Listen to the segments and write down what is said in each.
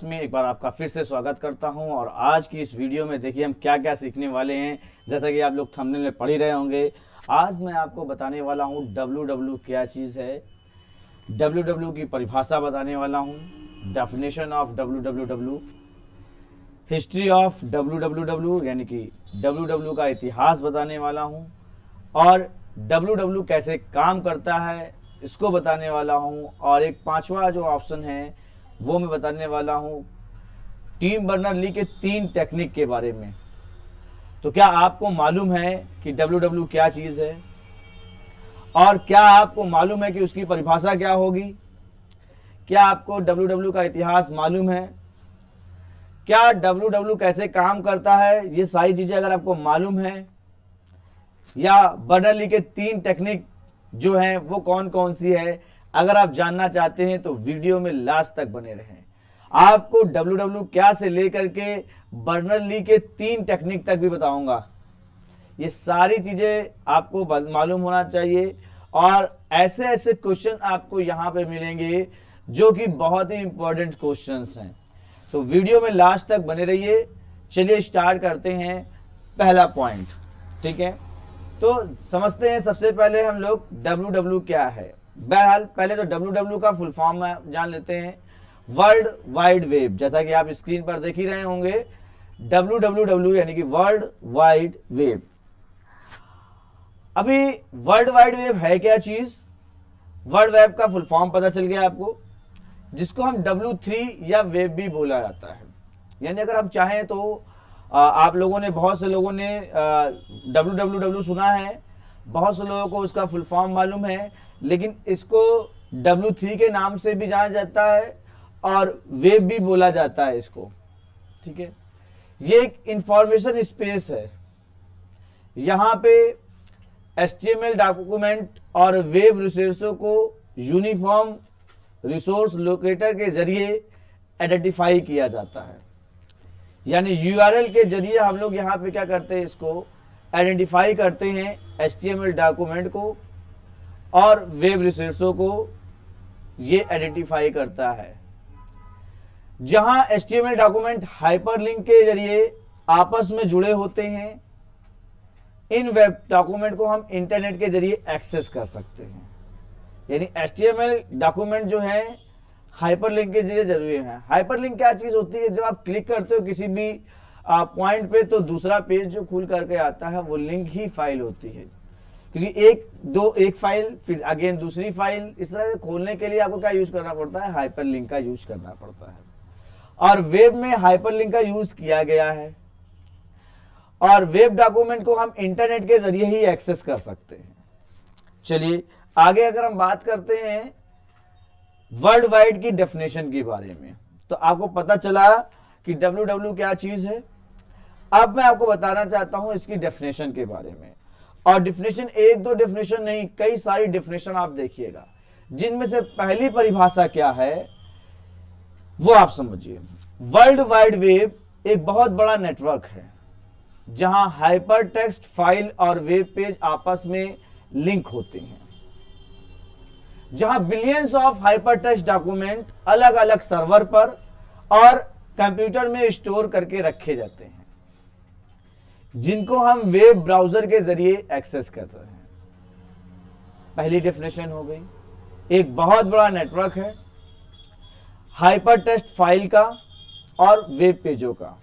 Class में एक बार आपका फिर से स्वागत करता हूं। और आज की इस वीडियो में देखिए हम क्या क्या सीखने वाले हैं। जैसा कि आप लोग थंबनेल में पढ़ ही रहे होंगे, आज मैं आपको बताने वाला हूं डब्ल्यू क्या चीज़ है, डब्ल्यू की परिभाषा बताने वाला हूं, definition of W, history of W यानी कि डब्ल्यू का इतिहास बताने वाला हूं, और डब्ल्यू कैसे काम करता है इसको बताने वाला हूं, और एक पांचवा जो ऑप्शन है वो मैं बताने वाला हूं टिम बर्नर-ली के 3 टेक्निक के बारे में। तो क्या आपको मालूम है कि डब्ल्यू क्या चीज़ है, और क्या आपको मालूम है कि उसकी परिभाषा क्या होगी? क्या आपको डब्ल्यू का इतिहास मालूम है? क्या डब्ल्यू कैसे काम करता है? ये सारी चीज़ें अगर आपको मालूम है, या बर्नर-ली के 3 टेक्निक जो हैं वो कौन कौन सी है, अगर आप जानना चाहते हैं तो वीडियो में लास्ट तक बने रहें। आपको डब्ल्यू क्या से लेकर के बर्नर-ली के 3 टेक्निक तक भी बताऊंगा। ये सारी चीजें आपको मालूम होना चाहिए, और ऐसे ऐसे क्वेश्चन आपको यहां पे मिलेंगे जो कि बहुत ही इंपॉर्टेंट क्वेश्चंस हैं। तो वीडियो में लास्ट तक बने रहिए। चलिए स्टार्ट करते हैं पहला पॉइंट। ठीक है, तो समझते हैं सबसे पहले हम लोग डब्ल्यू क्या है। बहरहाल पहले तो डब्ल्यू का फुल फॉर्म जान लेते हैं, वर्ल्ड वाइड वेब। जैसा कि आप स्क्रीन पर देख ही रहे होंगे, डब्ल्यू यानी कि वर्ल्ड वाइड वेब। अभी वर्ल्ड वाइड वेब है क्या चीज? वर्ल्ड वेब का फुल फॉर्म पता चल गया आपको, जिसको हम W3 या वेब भी बोला जाता है। यानी अगर हम चाहें तो आप लोगों ने, बहुत से लोगों ने डब्ल्यू सुना है, बहुत से लोगों को उसका फुल फॉर्म मालूम है, लेकिन इसको W3 के नाम से भी जाना जाता है और वेब भी बोला जाता है इसको। ठीक है, ये एक इंफॉर्मेशन स्पेस है। यहाँ पे HTML डॉक्यूमेंट और वेब रिसोर्सों को यूनिफॉर्म रिसोर्स लोकेटर के जरिए आइडेंटिफाई किया जाता है। यानी URL के जरिए हम लोग यहाँ पे क्या करते हैं, इसको आइडेंटिफाई करते हैं HTML डॉक्यूमेंट को, और वेब रिसोर्सों को ये आइडेंटिफाई करता है। जहां HTML डॉक्यूमेंट हाइपरलिंक के जरिए आपस में जुड़े होते हैं, इन वेब डॉक्यूमेंट को हम इंटरनेट के जरिए एक्सेस कर सकते हैं। यानी HTML डॉक्यूमेंट जो है हाइपरलिंक के जरिए जरूरी है। हाइपरलिंक क्या चीज होती है? जब आप क्लिक करते हो किसी भी पॉइंट पे, तो दूसरा पेज जो खुल करके आता है वो लिंक ही फाइल होती है, क्योंकि एक फाइल फिर अगेन दूसरी फाइल, इस तरह से खोलने के लिए आपको क्या यूज करना पड़ता है? हाइपरलिंक का यूज करना पड़ता है। और वेब में हाइपरलिंक का यूज किया गया है, और वेब डॉक्यूमेंट को हम इंटरनेट के जरिए ही एक्सेस कर सकते हैं। चलिए आगे अगर हम बात करते हैं वर्ल्ड वाइड की डेफिनेशन के बारे में, तो आपको पता चला कि डब्ल्यू क्या चीज है। अब मैं आपको बताना चाहता हूं इसकी डेफिनेशन के बारे में, और डेफिनेशन एक दो डेफिनेशन नहीं, कई सारी डेफिनेशन आप देखिएगा, जिनमें से पहली परिभाषा क्या है वो आप समझिए। वर्ल्ड वाइड वेब एक बहुत बड़ा नेटवर्क है जहां हाइपर टेक्स्ट फाइल और वेब पेज आपस में लिंक होते हैं, जहां billions of hyper text document अलग अलग सर्वर पर और कंप्यूटर में स्टोर करके रखे जाते हैं, जिनको हम वेब ब्राउजर के जरिए एक्सेस करते हैं। पहली डेफिनेशन हो गई, एक बहुत बड़ा नेटवर्क है हाइपर टेक्स्ट फाइल का और वेब पेजों का,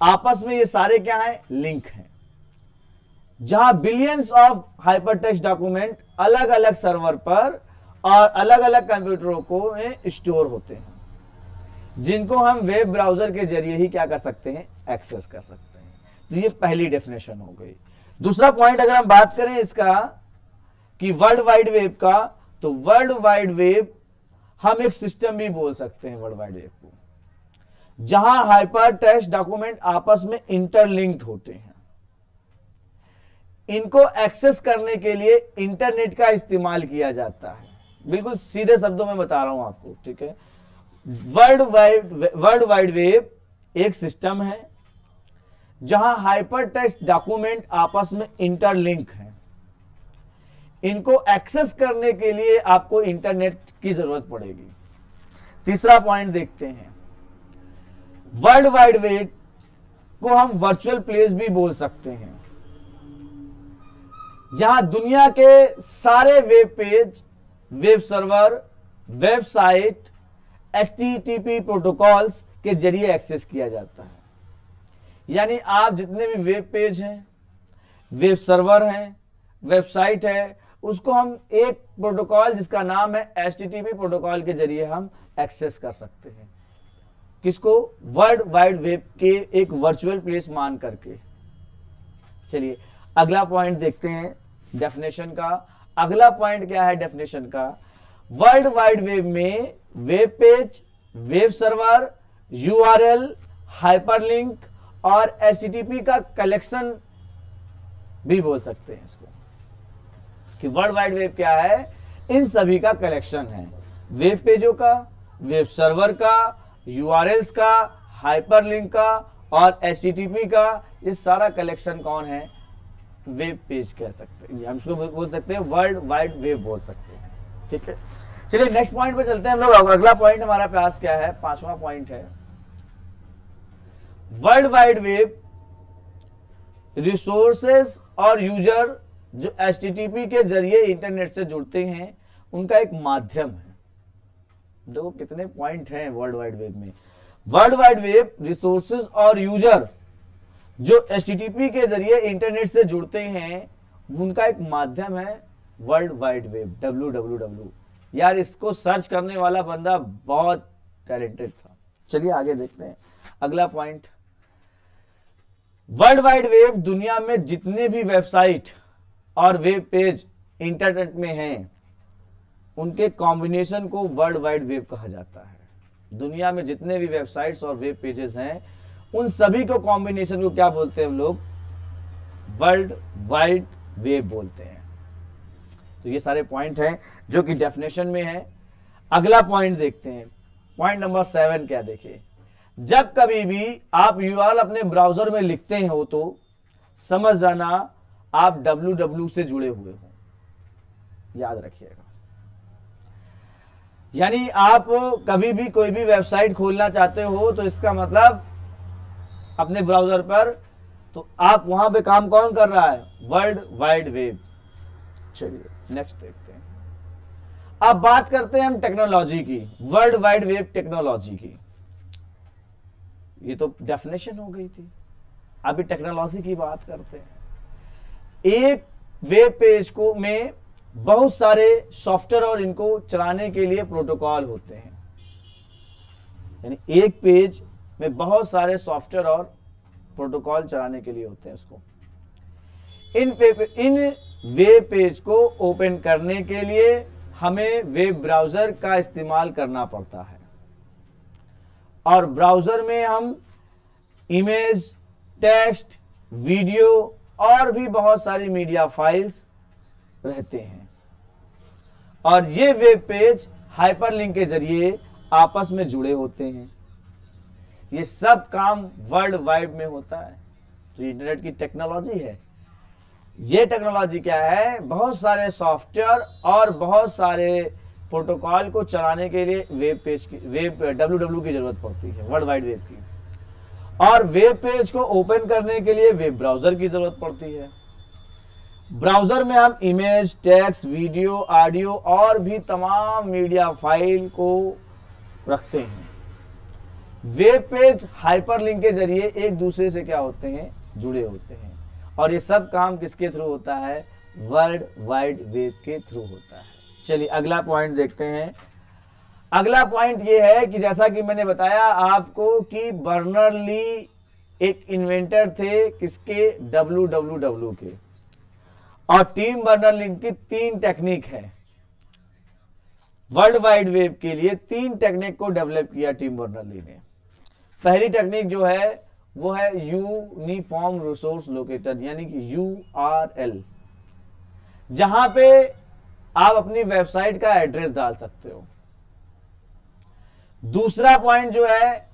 आपस में ये सारे क्या है? लिंक हैं, जहां billions of hyper text document अलग अलग सर्वर पर और अलग अलग कंप्यूटरों को स्टोर होते हैं, जिनको हम वेब ब्राउजर के जरिए ही क्या कर सकते हैं? एक्सेस कर सकते हैं। तो ये पहली डेफिनेशन हो गई। दूसरा पॉइंट अगर हम बात करें इसका कि वर्ल्ड वाइड वेब का, तो वर्ल्ड वाइड वेब हम एक सिस्टम भी बोल सकते हैं वर्ल्ड वाइड वेब को, जहां हाइपर टेक्स्ट डॉक्यूमेंट आपस में इंटरलिंक्ड होते हैं। इनको एक्सेस करने के लिए इंटरनेट का इस्तेमाल किया जाता है। बिल्कुल सीधे शब्दों में बता रहा हूं आपको। ठीक है, वर्ल्ड वाइड वेब एक सिस्टम है जहां हाइपर टेक्स्ट डॉक्यूमेंट आपस में इंटरलिंक हैं। इनको एक्सेस करने के लिए आपको इंटरनेट की जरूरत पड़ेगी। तीसरा पॉइंट देखते हैं, वर्ल्ड वाइड वेब को हम वर्चुअल प्लेस भी बोल सकते हैं, जहां दुनिया के सारे web page, web server, website HTTP protocols के जरिए एक्सेस किया जाता है। यानी आप जितने भी वेब पेज हैं, वेब सर्वर हैं, वेबसाइट है, उसको हम एक प्रोटोकॉल जिसका नाम है HTTP प्रोटोकॉल के जरिए हम एक्सेस कर सकते हैं। किसको? वर्ल्ड वाइड वेब के एक वर्चुअल प्लेस मान करके। चलिए अगला पॉइंट देखते हैं डेफिनेशन का। अगला पॉइंट क्या है डेफिनेशन का? वर्ल्ड वाइड वेब में web page, web server, URL, hyperlink और HTTP का कलेक्शन भी बोल सकते हैं इसको, कि वर्ल्ड वाइड वेब क्या है? इन सभी का कलेक्शन है। वेब पेजों का, वेब सर्वर का, URLs का, हाइपरलिंक का और HTTP का, ये सारा कलेक्शन कौन है? वेब पेज कह सकते हैं, हम इसको बोल सकते हैं वर्ल्ड वाइड वेब बोल सकते हैं। ठीक है, चलिए नेक्स्ट पॉइंट पे चलते हैं हम लोग। अगला पॉइंट हमारा पास क्या है? 5वां पॉइंट है, वर्ल्ड वाइड वेब रिसोर्सेज और यूजर जो HTTP के जरिए इंटरनेट से जुड़ते हैं उनका एक माध्यम है। देखो कितने पॉइंट हैं वर्ल्ड वाइड वेब में। वर्ल्ड वाइड वेब रिसोर्सेज और यूजर जो HTTP के जरिए इंटरनेट से जुड़ते हैं उनका एक माध्यम है वर्ल्ड वाइड वेब, www। यार इसको सर्च करने वाला बंदा बहुत टैलेंटेड था। चलिए आगे देखते हैं अगला पॉइंट। वर्ल्ड वाइड वेब दुनिया में जितने भी वेबसाइट और वेब पेज इंटरनेट में हैं उनके कॉम्बिनेशन को वर्ल्ड वाइड वेब कहा जाता है। दुनिया में जितने भी वेबसाइट्स और वेब पेजेस हैं उन सभी को कॉम्बिनेशन को क्या बोलते हैं हम लोग? वर्ल्ड वाइड वेब बोलते हैं। तो ये सारे पॉइंट हैं जो कि डेफिनेशन में है। अगला पॉइंट देखते हैं, पॉइंट नंबर 7 क्या? देखिए, जब कभी भी आप URL अपने ब्राउजर में लिखते हो तो समझ जाना आप www से जुड़े हुए हो, याद रखिएगा। यानी आप कभी भी कोई भी वेबसाइट खोलना चाहते हो तो इसका मतलब अपने ब्राउजर पर, तो आप वहां पे काम कौन कर रहा है? World wide web. चलिए नेक्स्ट देखते हैं। अब बात करते हैं हम टेक्नोलॉजी की, वर्ल्ड वाइड वेब टेक्नोलॉजी की। ये तो डेफिनेशन हो गई थी, अभी टेक्नोलॉजी की बात करते हैं। एक वेब पेज को में बहुत सारे सॉफ्टवेयर और इनको चलाने के लिए प्रोटोकॉल होते हैं। यानी एक पेज में बहुत सारे सॉफ्टवेयर और प्रोटोकॉल चलाने के लिए होते हैं उसको। इन वेब पेज को ओपन करने के लिए हमें वेब ब्राउजर का इस्तेमाल करना पड़ता है और ब्राउजर में हम इमेज, टेक्स्ट, वीडियो और भी बहुत सारी मीडिया फाइल्स रहते हैं और ये वेब पेज हाइपरलिंक के जरिए आपस में जुड़े होते हैं। ये सब काम वर्ल्ड वाइड में होता है। जो इंटरनेट की टेक्नोलॉजी है, ये टेक्नोलॉजी क्या है? बहुत सारे सॉफ्टवेयर और बहुत सारे प्रोटोकॉल को चलाने के लिए वेब पेज की, वेब www की जरूरत पड़ती है, वर्ल्ड वाइड वेब की। और वेब पेज को ओपन करने के लिए वेब ब्राउजर की जरूरत पड़ती है। ब्राउजर में हम इमेज, टेक्स्ट, वीडियो, ऑडियो और भी तमाम मीडिया फाइल को रखते हैं। वेब पेज हाइपरलिंक के जरिए एक दूसरे से क्या होते हैं? जुड़े होते हैं और ये सब काम किसके थ्रू होता है? वर्ल्ड वाइड वेब के थ्रू होता है। चलिए अगला पॉइंट देखते हैं। अगला पॉइंट ये है कि जैसा कि मैंने बताया आपको कि बर्नर-ली एक इन्वेंटर थे किसके? www के। और टीम बर्नर-ली की 3 टेक्निक है। वर्ल्ड वाइड वेब के लिए 3 टेक्निक को डेवलप किया टीम बर्नर-ली ने। पहली टेक्निक जो है वो है यूनिफॉर्म रिसोर्स लोकेटर, यानी कि URL, जहां पे आप अपनी वेबसाइट का एड्रेस डाल सकते हो। दूसरा पॉइंट जो है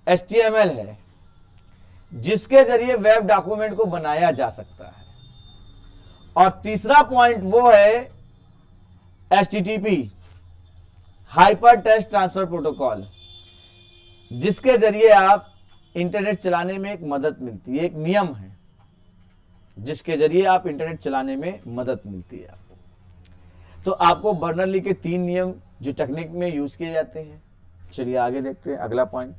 HTML है, जिसके जरिए वेब डॉक्यूमेंट को बनाया जा सकता है। और तीसरा पॉइंट वो है HTTP, hyper text transfer protocol, जिसके जरिए आप इंटरनेट चलाने में एक मदद मिलती है, एक नियम है जिसके जरिए आप इंटरनेट चलाने में मदद मिलती है आपको। तो आपको बर्नरली के 3 नियम जो टेक्निक में यूज किए जाते हैं। चलिए आगे देखते हैं अगला पॉइंट।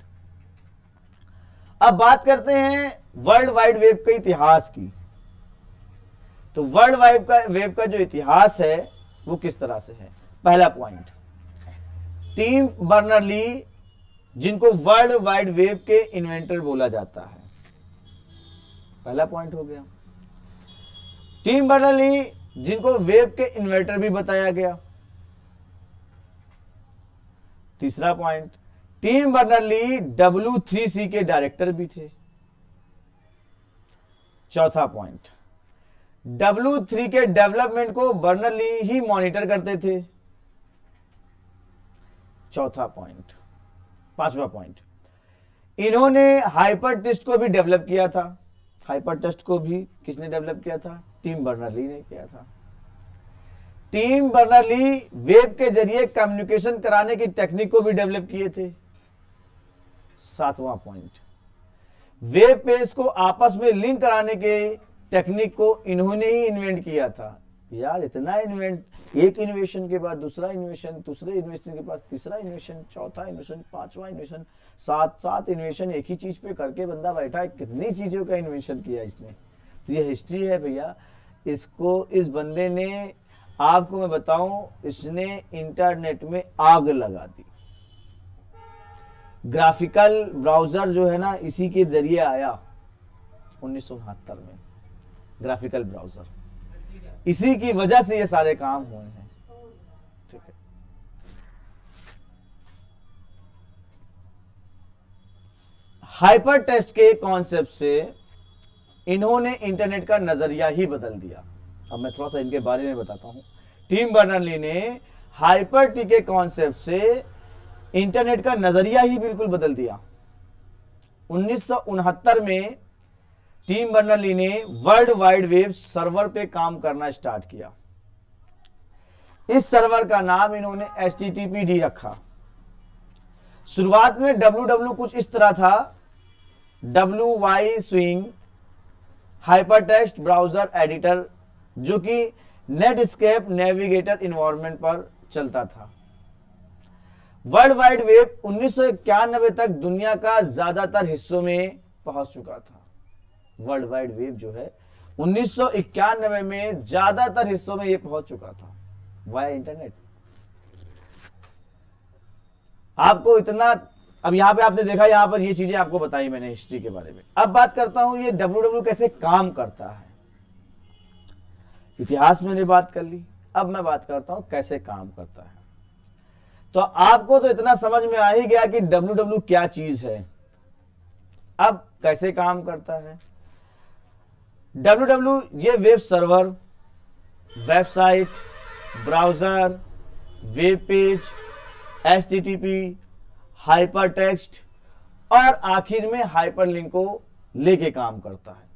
अब बात करते हैं वर्ल्ड वाइड वेब के इतिहास की। तो वर्ल्ड वाइड वेब का जो इतिहास है वो किस तरह से है। पहला पॉइंट, टिम बर्नर्ली जिनको वर्ल्ड वाइड वेब के इन्वेंटर बोला जाता है। पहला पॉइंट हो गया। टिम बर्नर्ली जिनको वेब के इन्वेंटर भी बताया गया। तीसरा पॉइंट, टिम बर्नर्ली W3C के डायरेक्टर भी थे। चौथा पॉइंट, W3 के डेवलपमेंट को बर्नर्ली ही मॉनिटर करते थे। चौथा पॉइंट। पांचवा पॉइंट, इन्होंने हाइपर टेक्स्ट को भी डेवलप किया था। हाइपर टेक्स्ट को भी किसने डेवलप किया था? टिम बर्नर्ली ने किया था। टिम बर्नर्ली वेब के जरिए कम्युनिकेशन कराने की टेक्निक को भी डेवलप किए थे। सातवां पॉइंट, वेब पेज को आपस में लिंक कराने के टेक्निक को इन्होंने ही इन्वेंट किया था। यार इतना इन्वेंट, एक इनोवेशन के बाद दूसरा इनोवेशन, दूसरे इनोवेशन के पास तीसरा इनोवेशन, चौथा इनोवेशन, पांचवा इनोवेशन, सात इनोवेशन एक ही चीज पे करके बंदा बैठा है। कितनी चीजों का इन्वेंशन किया इसने। तो ये हिस्ट्री है भैया। इसको, इस बंदे ने, आपको मैं बताऊं, इसने इंटरनेट में आग लगा दी। ग्राफिकल ब्राउजर जो है ना, इसी के जरिए आया 1969 में। ग्राफिकल ब्राउजर, इसी की वजह से ये सारे काम हुए हैं। ठीक है, हाइपर टेक्स्ट के कॉन्सेप्ट से इन्होंने इंटरनेट का नजरिया ही बदल दिया। अब मैं थोड़ा सा इनके बारे में बताता हूं। टिम बर्नर्ली ने हाइपर टी के कॉन्सेप्ट से इंटरनेट का नजरिया ही बिल्कुल बदल दिया। 1969 में टिम बर्नर्ली ने वर्ल्ड वाइड वेब सर्वर पे काम करना स्टार्ट किया। इस सर्वर का नाम इन्होंने HTTPD रखा। शुरुआत में WW कुछ इस तरह था, WY swing hypertext browser editor, जो कि नेटस्केप नेविगेटर इन्वायरमेंट पर चलता था। वर्ल्ड वाइड वेब 1991 तक दुनिया का ज्यादातर हिस्सों में पहुंच चुका था। वर्ल्ड वाइड वेब जो है 1991 में ज्यादातर हिस्सों में यह पहुंच चुका था वाया इंटरनेट। आपको इतना, अब यहां पे आपने देखा, यहां पर ये चीजें आपको बताई मैंने हिस्ट्री के बारे में। अब बात करता हूं ये WW कैसे काम करता है। इतिहास में बात कर ली, अब मैं बात करता हूं कैसे काम करता है। तो आपको तो इतना समझ में आ ही गया कि WW क्या चीज है। अब कैसे काम करता है WW? ये web server, website, browser, web page, HTTP, hyper text और आखिर में हाइपरलिंक को लेके काम करता है।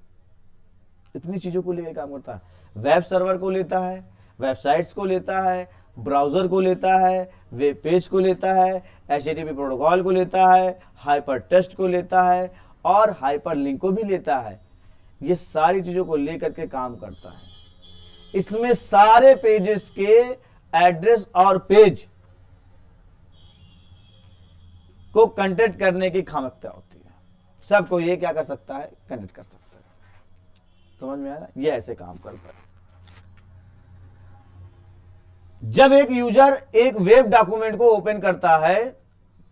इतनी चीजों को लेके काम करता है। वेब सर्वर को लेता है, वेबसाइट्स को लेता है, ब्राउजर को लेता है, वेब पेज को लेता है, HTTP प्रोटोकॉल को लेता है, हाइपर टेक्स्ट को लेता है और हाइपरलिंक को भी लेता है। ये सारी चीजों को लेकर के काम करता है। इसमें सारे पेजेस के एड्रेस और पेज को कंटेक्ट करने की क्षमता होती है। सबको ये क्या कर सकता है? कनेक्ट कर सकता है। समझ में आया? ये ऐसे काम करता है। जब एक यूजर एक वेब डॉक्यूमेंट को ओपन करता है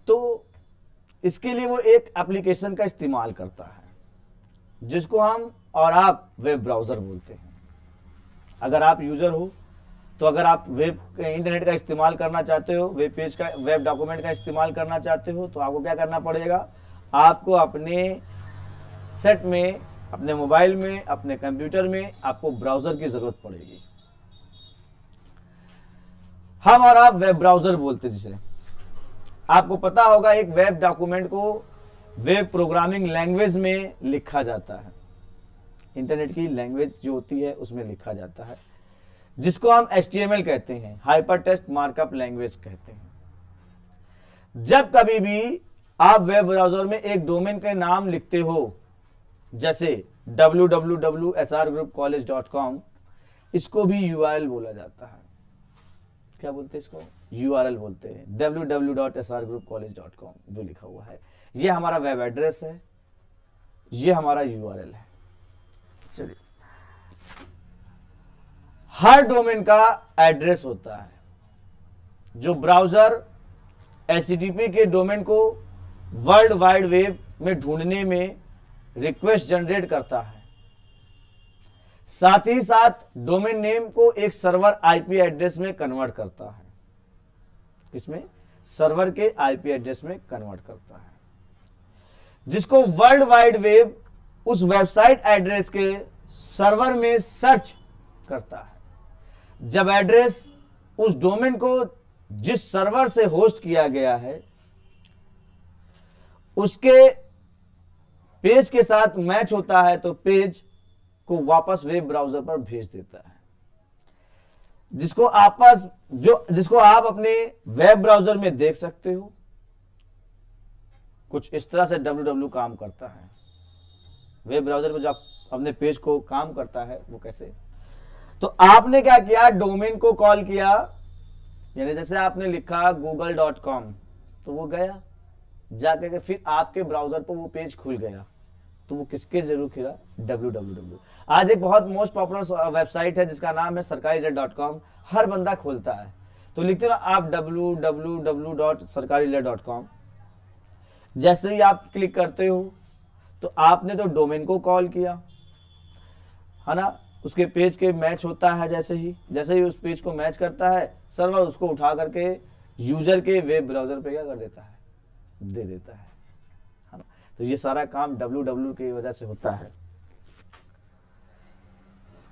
तो इसके लिए वो एक एप्लीकेशन का इस्तेमाल करता है जिसको हम और आप वेब ब्राउजर बोलते हैं। अगर आप यूजर हो तो अगर आप वेब इंटरनेट का इस्तेमाल करना चाहते हो, वेब पेज का, वेब डॉक्यूमेंट का इस्तेमाल करना चाहते हो, तो आपको क्या करना पड़ेगा? आपको अपने सेट में, अपने मोबाइल में, अपने कंप्यूटर में आपको ब्राउजर की जरूरत पड़ेगी। हम और आप वेब ब्राउजर बोलते हैं जिसे। आपको पता होगा एक वेब डॉक्यूमेंट को वेब प्रोग्रामिंग लैंग्वेज में लिखा जाता है। इंटरनेट की लैंग्वेज जो होती है उसमें लिखा जाता है, जिसको हम HTML कहते हैं, हाइपर टेक्स्ट मार्कअप लैंग्वेज कहते हैं। जब कभी भी आप वेब ब्राउजर में एक डोमेन का नाम लिखते हो, जैसे www.srgroupcollege.com, इसको भी यूआरएल बोला जाता है। क्या बोलते हैं इसको? यूआरएल बोलते हैं। www.srgroupcollege.com जो लिखा हुआ है, ये हमारा वेब एड्रेस है, ये हमारा यूआरएल है। चलिए, हर डोमेन का एड्रेस होता है। जो ब्राउजर HTTP के डोमेन को वर्ल्ड वाइड वेब में ढूंढने में रिक्वेस्ट जनरेट करता है, साथ ही साथ डोमेन नेम को एक सर्वर आईपी एड्रेस में कन्वर्ट करता है। किसमें? सर्वर के आईपी एड्रेस में कन्वर्ट करता है, जिसको वर्ल्ड वाइड वेब उस वेबसाइट एड्रेस के सर्वर में सर्च करता है। जब एड्रेस उस डोमेन को जिस सर्वर से होस्ट किया गया है उसके पेज के साथ मैच होता है, तो पेज को वापस वेब ब्राउजर पर भेज देता है, जिसको आप अपने वेब ब्राउजर में देख सकते हो। कुछ इस तरह से www काम करता है। वेब ब्राउजर में जो अपने पेज को काम करता है वो कैसे? तो आपने क्या किया? डोमेन को कॉल किया, यानी जैसे आपने लिखा google.com, तो वो गया जाके के फिर आपके ब्राउजर पर वो पेज खुल गया, तो वो किसके जरूर खुला? www। आज एक बहुत मोस्ट पॉपुलर वेबसाइट है जिसका नाम है sarkariled.com, हर बंदा खोलता है। तो लिखते ना आप www.sarkariled.com, जैसे ही आप क्लिक करते हो तो आपने तो डोमेन को कॉल किया, है ना, उसके पेज के मैच होता है। जैसे ही उस पेज को मैच करता है, सर्वर उसको उठा करके यूजर के वेब ब्राउजर पे क्या कर देता है? दे देता है ना। तो ये सारा काम www की वजह से होता है।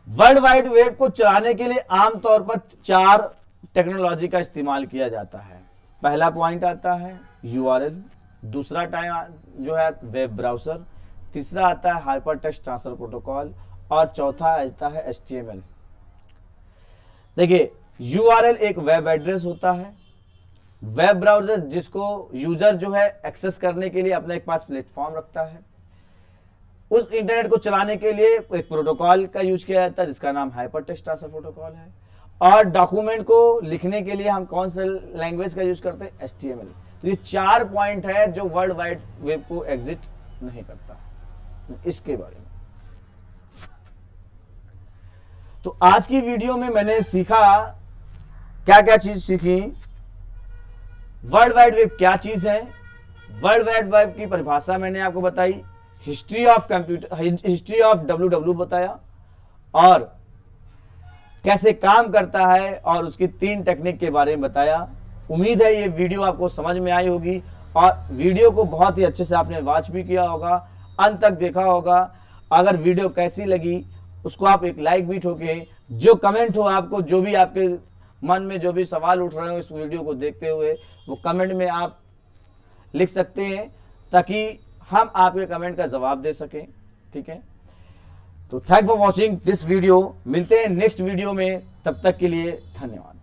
वर्ल्ड वाइड वेब को चलाने के लिए आमतौर पर 4 टेक्नोलॉजी का इस्तेमाल किया जाता है। पहला पॉइंट आता है यूआरएल, दूसरा टाइम जो है वेब ब्राउजर, तीसरा आता है हाइपर टेक्स्ट ट्रांसफर प्रोटोकॉल, और चौथा आता है HTML। देखिए, यूआरएल एक वेब एड्रेस होता है। वेब ब्राउजर जिसको यूजर जो है एक्सेस करने के लिए अपने एक पास प्लेटफॉर्म रखता है। उस इंटरनेट को चलाने के लिए एक प्रोटोकॉल का यूज किया जाता है जिसका नाम हाइपर टेक्स्ट ट्रांसफर प्रोटोकॉल है। और डॉक्यूमेंट को लिखने के लिए हम कौन से लैंग्वेज का यूज करते हैं? HTML। तो ये 4 पॉइंट है जो वर्ल्ड वाइड वेब को एग्जिट नहीं करता। इसके बारे में तो आज की वीडियो में मैंने सीखा, क्या क्या चीज सीखी। वर्ल्ड वाइड वेब क्या चीज है, वर्ल्ड वाइड वेब की परिभाषा मैंने आपको बताई, हिस्ट्री ऑफ www बताया, और कैसे काम करता है और उसकी 3 टेक्निक के बारे में बताया। उम्मीद है ये वीडियो आपको समझ में आई होगी और वीडियो को बहुत ही अच्छे से आपने वॉच भी किया होगा, अंत तक देखा होगा। अगर वीडियो कैसी लगी उसको आप एक लाइक भी ठोके। जो कमेंट हो आपको, जो भी आपके मन में जो भी सवाल उठ रहे हो इस वीडियो को देखते हुए, वो कमेंट में आप लिख सकते हैं ताकि हम आपके कमेंट का जवाब दे सकें। ठीक है, तो thank for watching this video. मिलते हैं नेक्स्ट वीडियो में, तब तक के लिए धन्यवाद।